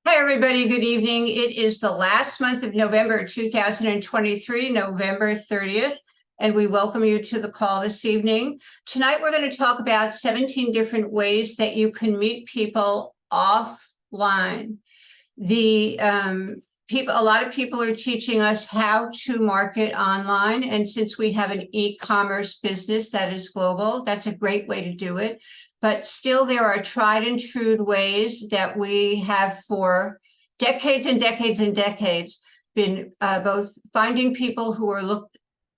Hi, everybody. Good evening. It is the last month of November 2023, November 30th, and we welcome you to the call this evening. Tonight, we're going to talk about 17 different ways that you can meet people offline. A lot of people are teaching us how to market online, and since we have an e-commerce business that is global, that's a great way to do it. But still, there are tried and true ways that we have for decades and decades and decades been both finding people who are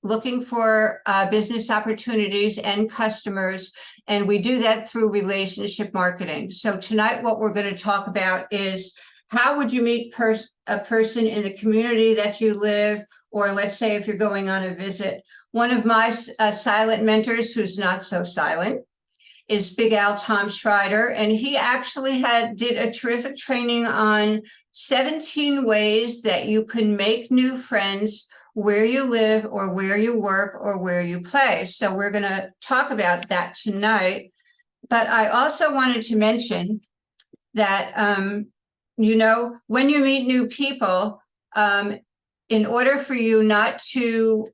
looking for business opportunities and customers, and we do that through relationship marketing. So tonight, what we're going to talk about is how would you meet a person in the community that you live, or let's say if you're going on a visit. One of my silent mentors, who's not so silent, is Big Al Tom Schreider, and he actually did a terrific training on 17 ways that you can make new friends where you live or where you work or where you play. So we're going to talk about that tonight. But I also wanted to mention that, when you meet new people, in order for you not to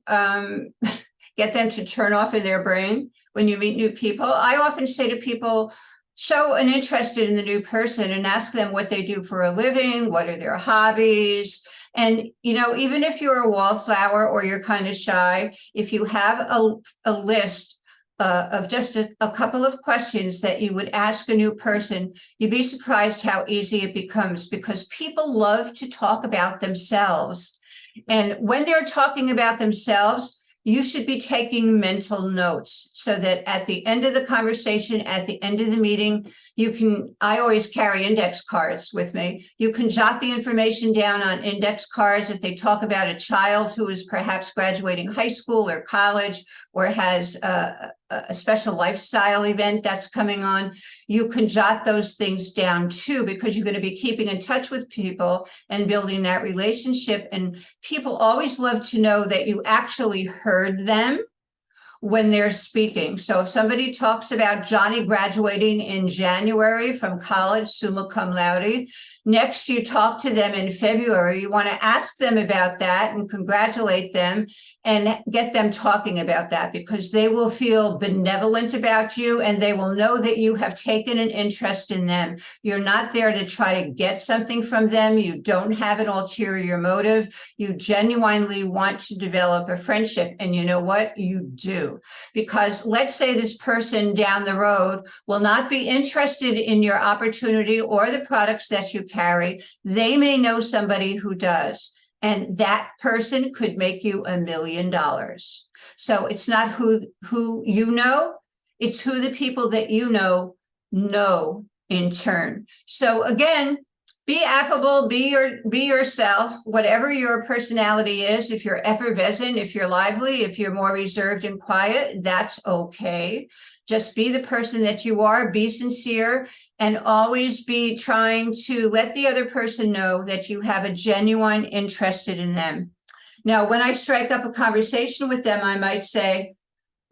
get them to turn off in their brain when you meet new people, I often say to people, show an interest in the new person and ask them what they do for a living, what are their hobbies. And, even if you're a wallflower or you're kind of shy, if you have a list of just a couple of questions that you would ask a new person, you'd be surprised how easy it becomes, because people love to talk about themselves. And when they're talking about themselves, you should be taking mental notes so that at the end of the conversation, at the end of the meeting, I always carry index cards with me. You can jot the information down on index cards. If they talk about a child who is perhaps graduating high school or college, or has a special lifestyle event that's coming on, you can jot those things down too, because you're going to be keeping in touch with people and building that relationship. And people always love to know that you actually heard them when they're speaking. So if somebody talks about Johnny graduating in January from college, summa cum laude, next you talk to them in February, you want to ask them about that and congratulate them and get them talking about that, because they will feel benevolent about you and they will know that you have taken an interest in them. You're not there to try to get something from them. You don't have an ulterior motive. You genuinely want to develop a friendship. And you know what? You do. Because let's say this person down the road will not be interested in your opportunity or the products that you carry. They may know somebody who does. And that person could make you $1 million. So it's not who you know, it's who the people that you know in turn. So again, be affable, be yourself, whatever your personality is. If you're effervescent, if you're lively, if you're more reserved and quiet, that's okay. Just be the person that you are, be sincere, and always be trying to let the other person know that you have a genuine interest in them. Now, when I strike up a conversation with them, I might say,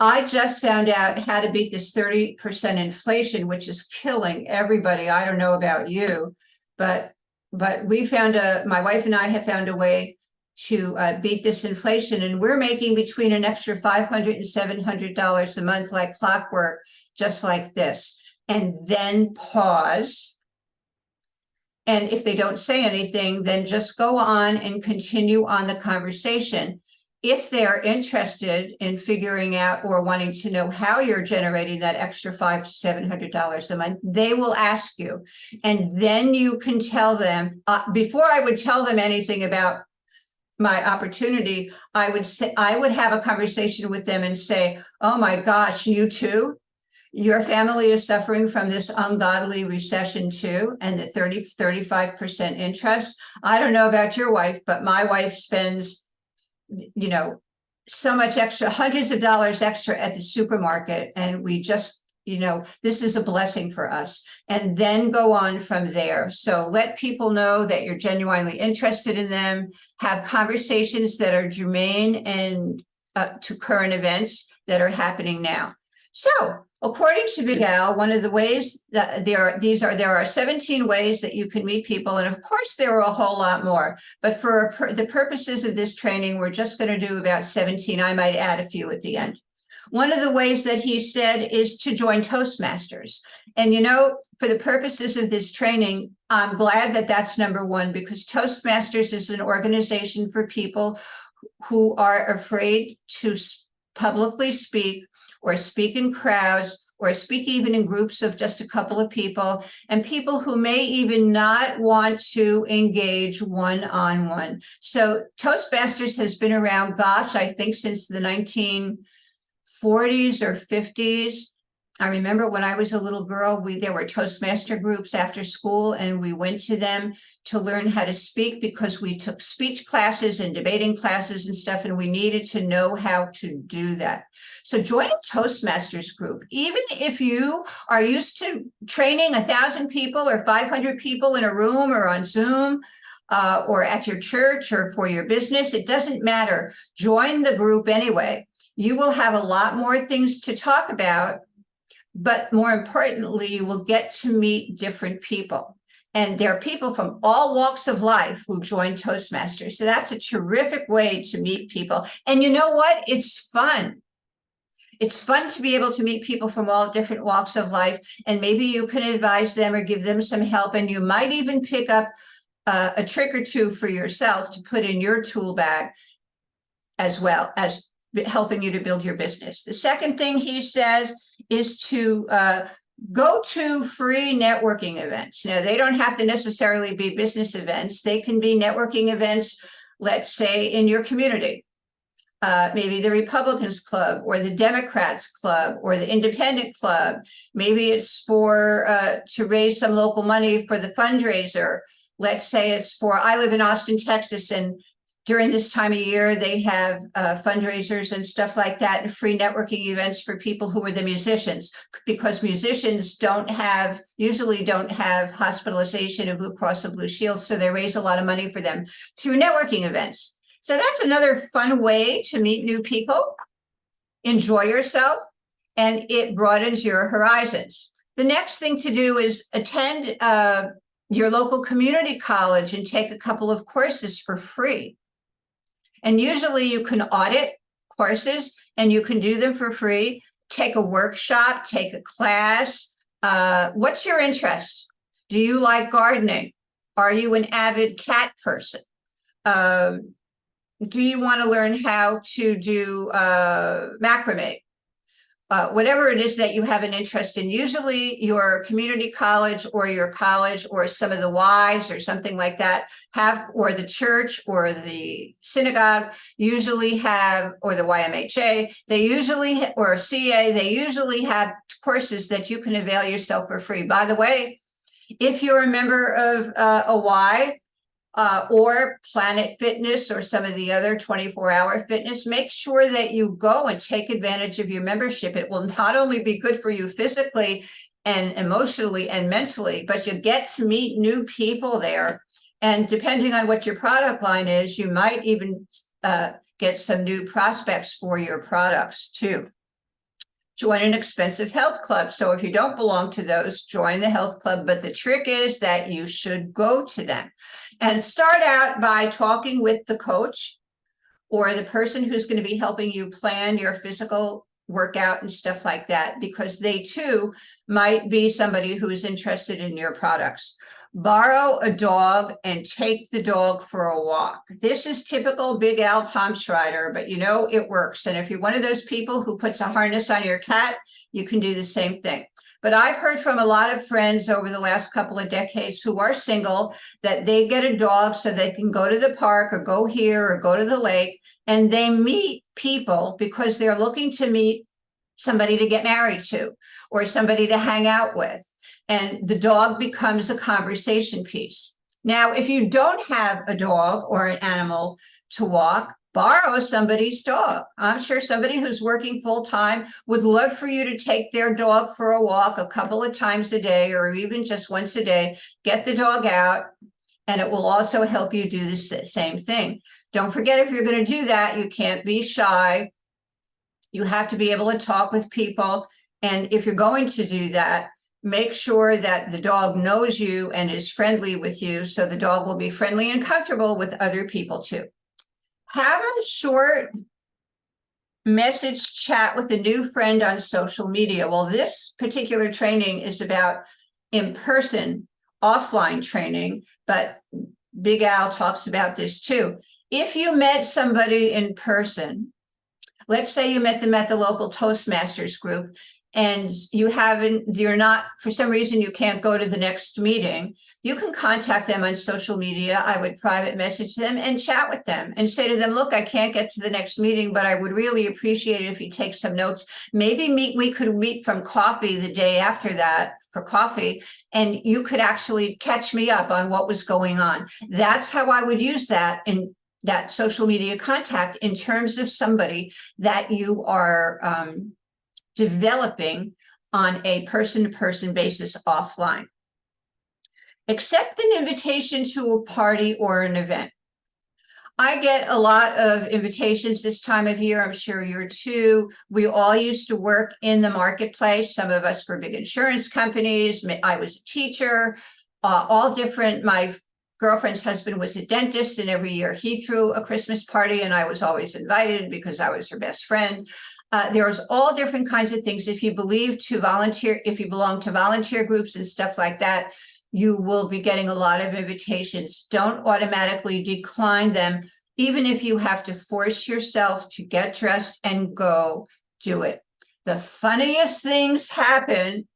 I just found out how to beat this 30% inflation, which is killing everybody. I don't know about you, but my wife and I have found a way to beat this inflation, and we're making between an extra $500 and $700 a month like clockwork, just like this. And then pause. And if they don't say anything, then just go on and continue on the conversation. If they're interested in figuring out or wanting to know how you're generating that extra $500 to $700 a month, they will ask you. And then you can tell them, before I would tell them anything about my opportunity, I would have a conversation with them and say, oh my gosh, you too? Your family is suffering from this ungodly recession too, and the 35% interest. I don't know about your wife, but my wife spends, so much extra, hundreds of dollars extra at the supermarket. And we just, this is a blessing for us. And then go on from there. So let people know that you're genuinely interested in them, have conversations that are germane and to current events that are happening now. So According to Big Al, one of the ways that there are 17 ways that you can meet people. And of course, there are a whole lot more. But for the purposes of this training, we're just going to do about 17. I might add a few at the end. One of the ways that he said is to join Toastmasters. And, you know, for the purposes of this training, I'm glad that that's number one, because Toastmasters is an organization for people who are afraid to publicly speak, or speak in crowds, or speak even in groups of just a couple of people, and people who may even not want to engage one-on-one. So Toastmasters has been around, gosh, I think since the 1940s or 50s. I remember when I was a little girl, there were Toastmaster groups after school, and we went to them to learn how to speak, because we took speech classes and debating classes and stuff, and we needed to know how to do that. So join a Toastmasters group. Even if you are used to training 1,000 people or 500 people in a room or on Zoom, or at your church or for your business, it doesn't matter. Join the group anyway. You will have a lot more things to talk about, but more importantly, you will get to meet different people. And there are people from all walks of life who join Toastmasters. So that's a terrific way to meet people. And you know what? It's fun. It's fun to be able to meet people from all different walks of life. And maybe you can advise them or give them some help. And you might even pick up a trick or two for yourself to put in your tool bag, as well as helping you to build your business. The second thing he says is to go to free networking events. Now, they don't have to necessarily be business events. They can be networking events, let's say, in your community. Maybe the Republicans Club or the Democrats Club or the Independent Club. Maybe it's for to raise some local money for the fundraiser. Let's say it's for, I live in Austin, Texas, and during this time of year, they have fundraisers and stuff like that, and free networking events for people who are the musicians, because musicians usually don't have hospitalization and Blue Cross and Blue Shield, so they raise a lot of money for them through networking events. So that's another fun way to meet new people, enjoy yourself, and it broadens your horizons. The next thing to do is attend your local community college and take a couple of courses for free. And usually you can audit courses and you can do them for free. Take a workshop, take a class. What's your interest? Do you like gardening? Are you an avid cat person? Do you want to learn how to do macrame? Whatever it is that you have an interest in, usually your community college or some of the Ys or something like that or the church or the synagogue usually have, or the YMHA, or CA, they usually have courses that you can avail yourself for free. By the way, if you're a member of a Y, or Planet Fitness or some of the other 24-hour fitness, make sure that you go and take advantage of your membership. It will not only be good for you physically and emotionally and mentally, but you get to meet new people there. And depending on what your product line is, you might even get some new prospects for your products too. Join an expensive health club. So if you don't belong to those, join the health club. But the trick is that you should go to them. And start out by talking with the coach or the person who's going to be helping you plan your physical workout and stuff like that, because they too might be somebody who is interested in your products. Borrow a dog and take the dog for a walk. This is typical Big Al Tom Schreider, but you know, it works. And if you're one of those people who puts a harness on your cat, you can do the same thing. But I've heard from a lot of friends over the last couple of decades who are single that they get a dog so they can go to the park or go here or go to the lake, and they meet people because they're looking to meet somebody to get married to or somebody to hang out with. And the dog becomes a conversation piece. Now, if you don't have a dog or an animal to walk, borrow somebody's dog. I'm sure somebody who's working full-time would love for you to take their dog for a walk a couple of times a day or even just once a day. Get the dog out, and it will also help you do the same thing. Don't forget, if you're going to do that, you can't be shy. You have to be able to talk with people. And if you're going to do that, make sure that the dog knows you and is friendly with you, so the dog will be friendly and comfortable with other people too. Have a short message chat with a new friend on social media. Well, this particular training is about in-person, offline training, but Big Al talks about this too. If you met somebody in person, let's say you met them at the local Toastmasters group, and you're not, for some reason, you can't go to the next meeting, you can contact them on social media. I would private message them and chat with them and say to them, look, I can't get to the next meeting, but I would really appreciate it if you take some notes. Maybe we could meet from coffee the day after that for coffee, and you could actually catch me up on what was going on. That's how I would use that in that social media contact in terms of somebody that you are developing on a person-to-person basis offline. Accept an invitation to a party or an event. I get a lot of invitations this time of year. I'm sure you're too. We all used to work in the marketplace. Some of us for big insurance companies. I was a teacher, all different. My girlfriend's husband was a dentist, and every year he threw a Christmas party, and I was always invited because I was her best friend. There was all different kinds of things. If you belong to volunteer groups and stuff like that, you will be getting a lot of invitations. Don't automatically decline them. Even if you have to force yourself to get dressed and go, do it. The funniest things happen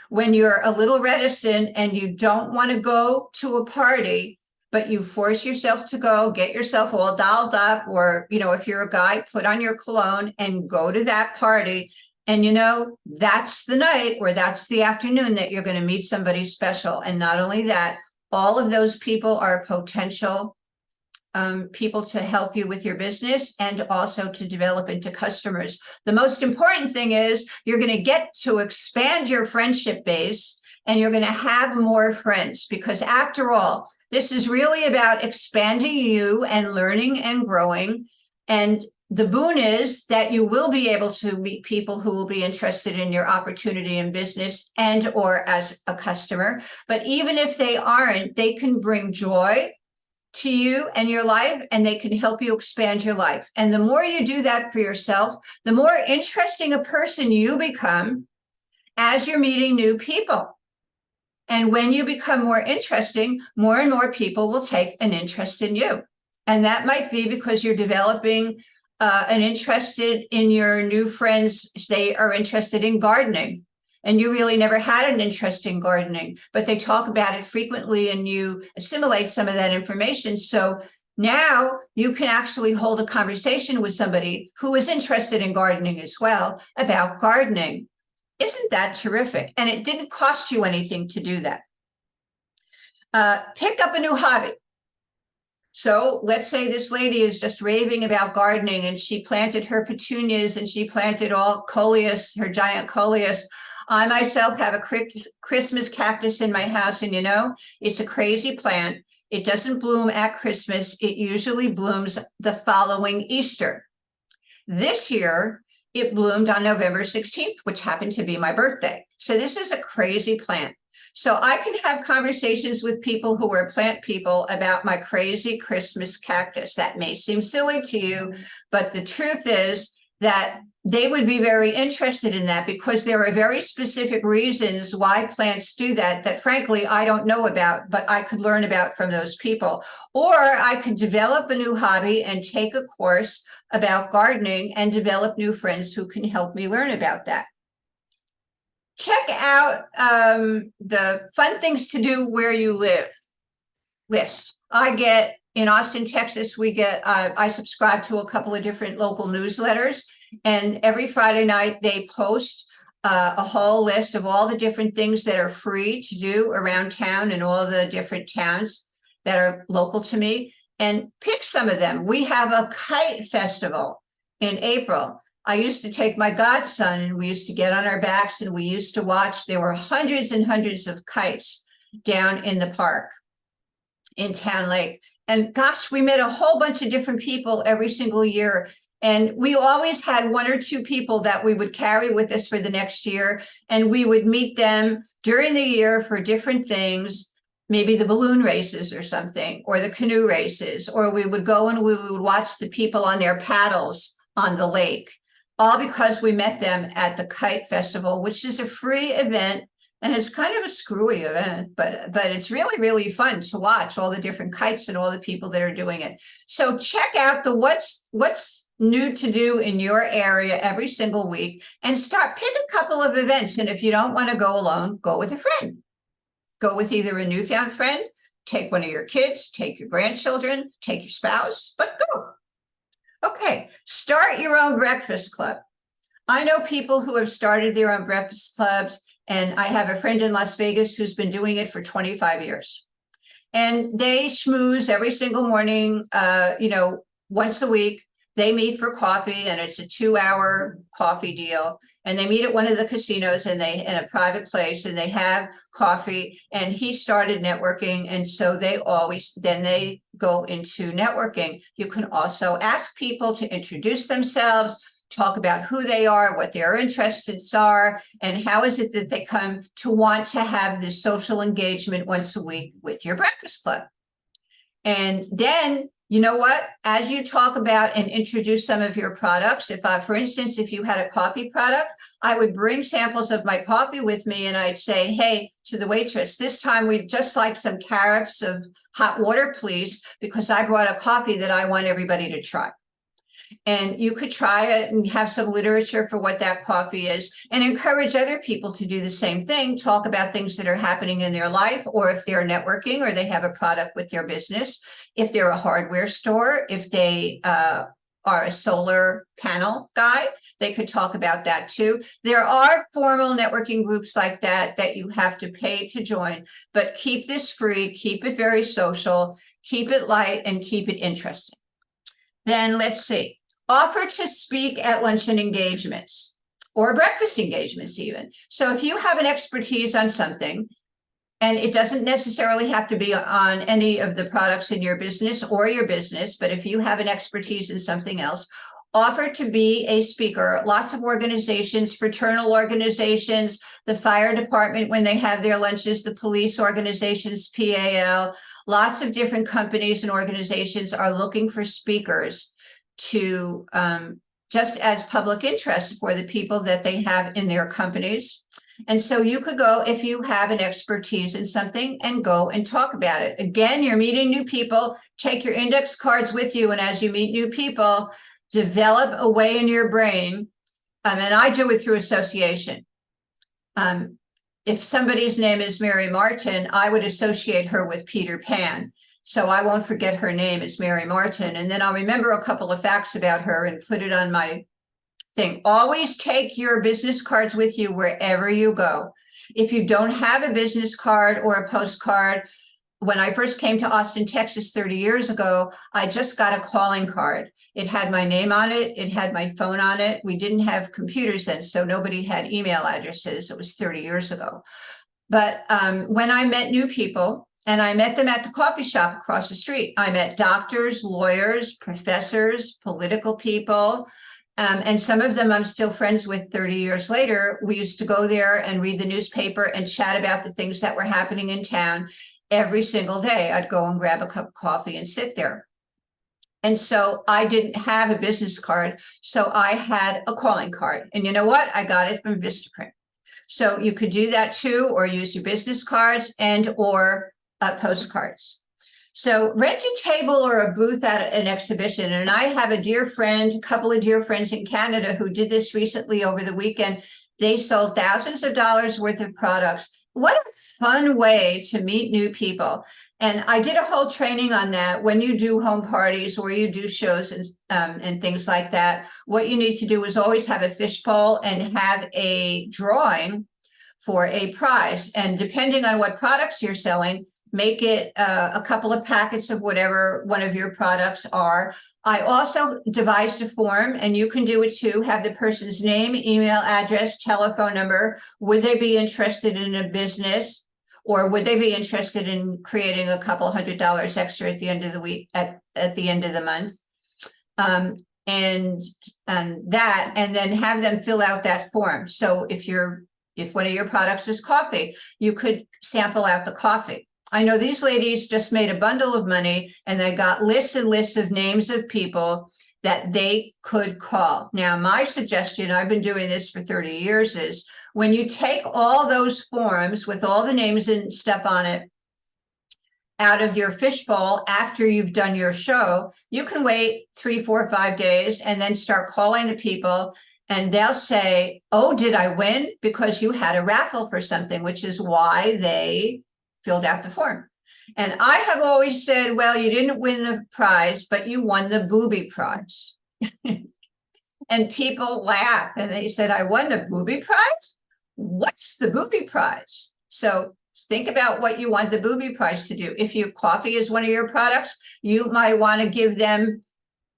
when you're a little reticent and you don't want to go to a party, but you force yourself to go, get yourself all dolled up, or, if you're a guy, put on your cologne and go to that party. And, that's the night or that's the afternoon that you're going to meet somebody special. And not only that, all of those people are potential people to help you with your business and also to develop into customers. The most important thing is you're going to get to expand your friendship base, and you're going to have more friends, because after all, this is really about expanding you and learning and growing. And the boon is that you will be able to meet people who will be interested in your opportunity in business and or as a customer. But even if they aren't, they can bring joy to you and your life, and they can help you expand your life. And the more you do that for yourself, the more interesting a person you become as you're meeting new people. And when you become more interesting, more and more people will take an interest in you. And that might be because you're developing an interest in your new friends. They are interested in gardening, and you really never had an interest in gardening, but they talk about it frequently, and you assimilate some of that information. So now you can actually hold a conversation with somebody who is interested in gardening as well about gardening. Isn't that terrific? And it didn't cost you anything to do that. Pick up a new hobby. So let's say this lady is just raving about gardening, and she planted her petunias and she planted all coleus, her giant coleus. I myself have a Christmas cactus in my house, and it's a crazy plant. It doesn't bloom at Christmas. It usually blooms the following Easter. This year, it bloomed on November 16th, which happened to be my birthday. So this is a crazy plant. So I can have conversations with people who are plant people about my crazy Christmas cactus. That may seem silly to you, but the truth is that they would be very interested in that, because there are very specific reasons why plants do that, that frankly, I don't know about, but I could learn about from those people. Or I could develop a new hobby and take a course about gardening and develop new friends who can help me learn about that. Check out the fun things to do where you live list. In Austin, Texas, I subscribe to a couple of different local newsletters, and every Friday night they post a whole list of all the different things that are free to do around town in all the different towns that are local to me, and pick some of them. We have a kite festival in April. I used to take my godson, and we used to get on our backs, and we used to watch. There were hundreds and hundreds of kites down in the park in Town Lake. And gosh, we met a whole bunch of different people every single year. And we always had one or two people that we would carry with us for the next year, and we would meet them during the year for different things, maybe the balloon races or something, or the canoe races, or we would go and we would watch the people on their paddles on the lake, all because we met them at the Kite Festival, which is a free event. And it's kind of a screwy event, but it's really, really fun to watch all the different kites and all the people that are doing it. So check out the what's new to do in your area every single week, and pick a couple of events. And if you don't want to go alone, go with a friend. Go with either a newfound friend, take one of your kids, take your grandchildren, take your spouse, but go. Okay, start your own breakfast club. I know people who have started their own breakfast clubs, and I have a friend in Las Vegas who's been doing it for 25 years. And they schmooze every single morning, once a week. They meet for coffee, and it's a 2-hour coffee deal. And they meet at one of the casinos, and in a private place, and they have coffee. And he started networking, and so they go into networking. You can also ask people to introduce themselves, talk about who they are, what their interests are, and how is it that they come to want to have this social engagement once a week with your breakfast club. And then, you know what, as you talk about and introduce some of your products, for instance, if you had a coffee product, I would bring samples of my coffee with me, and I'd say, hey, to the waitress, this time we'd just like some carafes of hot water, please, because I brought a coffee that I want everybody to try. And you could try it and have some literature for what that coffee is, and encourage other people to do the same thing, talk about things that are happening in their life, or if they're networking or they have a product with their business, if they're a hardware store, if they are a solar panel guy, they could talk about that too. There are formal networking groups like that you have to pay to join, but keep this free, keep it very social, keep it light, and keep it interesting. Then let's see. Offer to speak at luncheon engagements or breakfast engagements even. So if you have an expertise on something, and it doesn't necessarily have to be on any of the products in your business or your business, but if you have an expertise in something else, offer to be a speaker. Lots of organizations, fraternal organizations, the fire department when they have their lunches, the police organizations, PAL, lots of different companies and organizations are looking for speakers to just as public interest for the people that they have in their companies. And so you could go, if you have an expertise in something, and go and talk about it. Again, you're meeting new people, take your index cards with you. And as you meet new people, develop a way in your brain. And I do it through association. If somebody's name is Mary Martin, I would associate her with Peter Pan. So I won't forget her name is Mary Martin. And then I'll remember a couple of facts about her and put it on my thing. Always take your business cards with you wherever you go. If you don't have a business card or a postcard, when I first came to Austin, Texas 30 years ago, I just got a calling card. It had my name on it. It had my phone on it. We didn't have computers then, so nobody had email addresses. It was 30 years ago. But when I met new people, and I met them at the coffee shop across the street, I met doctors, lawyers, professors, political people, and some of them I'm still friends with 30 years later. We used to go there and read the newspaper and chat about the things that were happening in town. Every single day, I'd go and grab a cup of coffee and sit there. And so I didn't have a business card, so I had a calling card. And you know what? I got it from Vistaprint. So you could do that too, or use your business cards and or postcards. So rent a table or a booth at an exhibition. And I have a couple of dear friends in Canada who did this recently over the weekend. They sold thousands of dollars worth of products. What a fun way to meet new people. And I did a whole training on that. When you do home parties or you do shows and things like that, what you need to do is always have a fishbowl and have a drawing for a prize. And depending on what products you're selling, make it a couple of packets of whatever one of your products are. I also devised a form, and you can do it too. Have the person's name, email address, telephone number. Would they be interested in a business, or would they be interested in creating a couple $100 extra at the end of the week, at the end of the month? and that, and then have them fill out that form. So if one of your products is coffee, you could sample out the coffee. I know these ladies just made a bundle of money and they got lists and lists of names of people that they could call. Now, my suggestion, I've been doing this for 30 years, is when you take all those forms with all the names and stuff on it out of your fishbowl after you've done your show, you can wait 3, 4, 5 days and then start calling the people, and they'll say, oh, did I win? Because you had a raffle for something, which is why they filled out the form. And I have always said, well, you didn't win the prize, but you won the booby prize. And people laugh and they said, I won the booby prize? What's the booby prize? So think about what you want the booby prize to do. If your coffee is one of your products, you might want to give them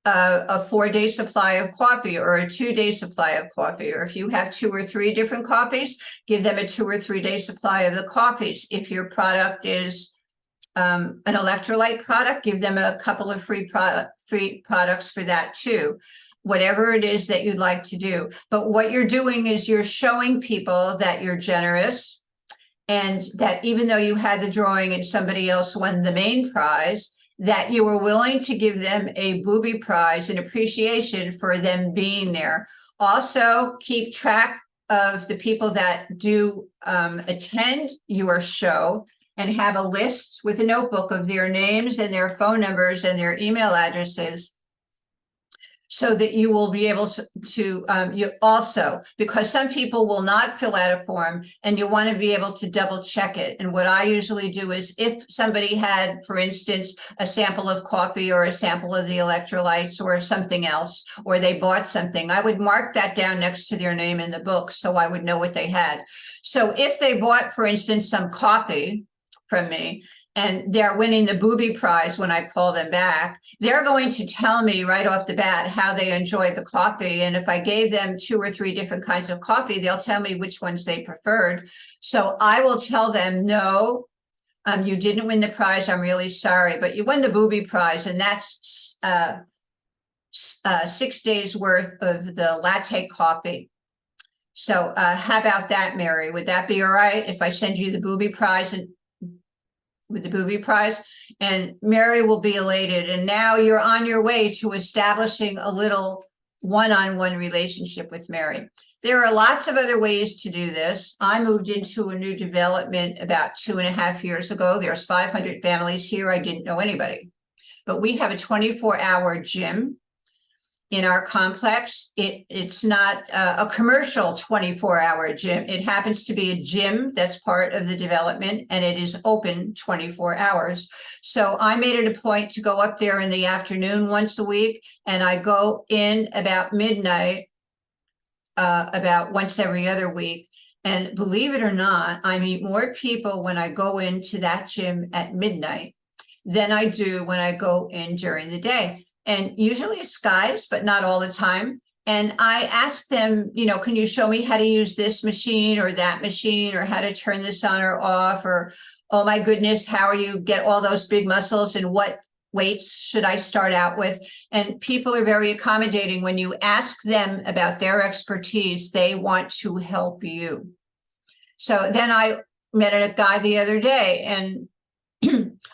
a 4-day supply of coffee or a 2-day supply of coffee. Or if you have 2 or 3 different coffees, give them a 2 or 3-day supply of the coffees. If your product is an electrolyte product, give them a couple of free products for that too. Whatever it is that you'd like to do. But what you're doing is you're showing people that you're generous, and that even though you had the drawing and somebody else won the main prize, that you were willing to give them a booby prize in appreciation for them being there. Also, keep track of the people that do attend your show, and have a list with a notebook of their names and their phone numbers and their email addresses, so that you will be able to you also, because some people will not fill out a form and you want to be able to double check it. And what I usually do is, if somebody had, for instance, a sample of coffee or a sample of the electrolytes or something else, or they bought something, I would mark that down next to their name in the book so I would know what they had. So if they bought, for instance, some coffee from me, and they're winning the booby prize when I call them back, they're going to tell me right off the bat how they enjoyed the coffee. And if I gave them 2 or 3 different kinds of coffee, they'll tell me which ones they preferred. So I will tell them, no, you didn't win the prize. I'm really sorry, but you won the booby prize. And that's 6 days worth of the latte coffee. So how about that, Mary? Would that be all right if I send you the booby prize and with the booby prize? And Mary will be elated. And now you're on your way to establishing a little one-on-one relationship with Mary. There are lots of other ways to do this. I moved into a new development about 2.5 years ago. There's 500 families here. I didn't know anybody, but we have a 24-hour gym in our complex. It's not a commercial 24-hour gym. It happens to be a gym that's part of the development, and it is open 24 hours. So I made it a point to go up there in the afternoon once a week, and I go in about midnight, about once every other week. And believe it or not, I meet more people when I go into that gym at midnight than I do when I go in during the day. And usually it's guys, but not all the time. And I ask them, can you show me how to use this machine or that machine, or how to turn this on or off, or, oh my goodness, how are you get all those big muscles, and what weights should I start out with? And people are very accommodating. When you ask them about their expertise, they want to help you. So then I met a guy the other day, and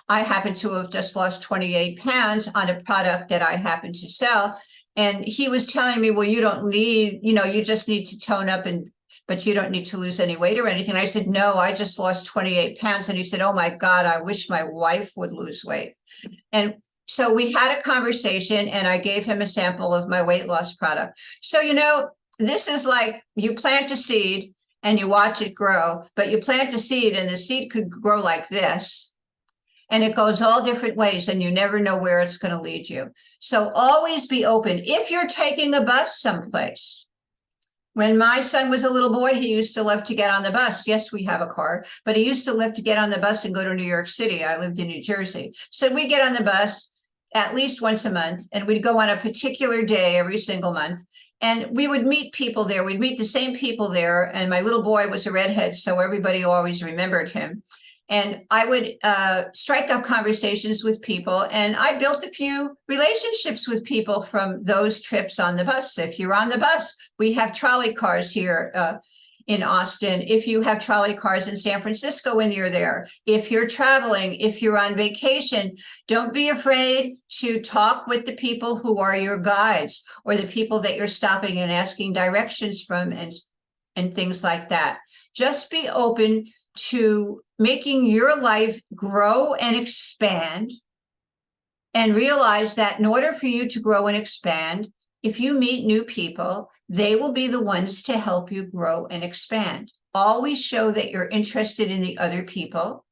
I happen to have just lost 28 pounds on a product that I happen to sell. And he was telling me, well, you don't need, you just need to tone up, but you don't need to lose any weight or anything. I said, no, I just lost 28 pounds. And he said, oh my God, I wish my wife would lose weight. And so we had a conversation, and I gave him a sample of my weight loss product. So, this is like you plant a seed and you watch it grow, but you plant a seed and the seed could grow like this. And it goes all different ways, and you never know where it's going to lead you. So always be open. If you're taking a bus someplace, when my son was a little boy, he used to love to get on the bus. Yes, we have a car, but he used to love to get on the bus and go to New York City. I lived in New Jersey. So we'd get on the bus at least once a month, and we'd go on a particular day every single month. And we would meet people there. We'd meet the same people there. And my little boy was a redhead, so everybody always remembered him. And I would strike up conversations with people, and I built a few relationships with people from those trips on the bus. If you're on the bus, we have trolley cars here in Austin. If you have trolley cars in San Francisco when you're there, if you're traveling, if you're on vacation, don't be afraid to talk with the people who are your guides or the people that you're stopping and asking directions from and things like that. Just be open to making your life grow and expand, and realize that in order for you to grow and expand, if you meet new people, they will be the ones to help you grow and expand. Always show that you're interested in the other people.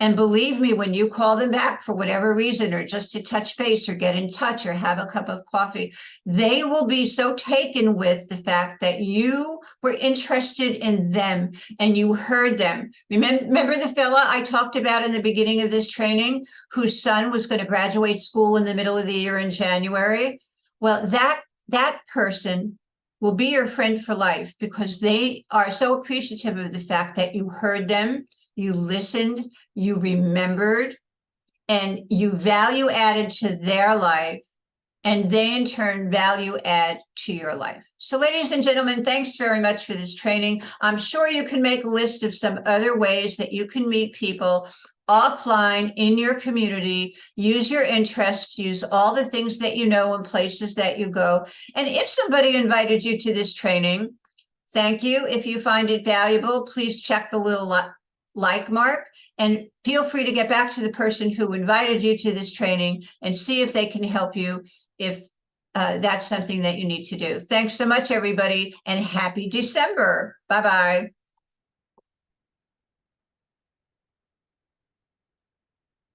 And believe me, when you call them back for whatever reason, or just to touch base or get in touch or have a cup of coffee, they will be so taken with the fact that you were interested in them and you heard them. Remember the fella I talked about in the beginning of this training, whose son was going to graduate school in the middle of the year in January? Well, that person will be your friend for life, because they are so appreciative of the fact that you heard them, you listened, you remembered, and you value added to their life, and they in turn value add to your life. So ladies and gentlemen, thanks very much for this training. I'm sure you can make a list of some other ways that you can meet people offline in your community. Use your interests, use all the things that you know and places that you go. And if somebody invited you to this training, thank you. If you find it valuable, please check the little like mark, and feel free to get back to the person who invited you to this training and see if they can help you if that's something that you need to do. Thanks so much, everybody, and happy December. Bye-bye.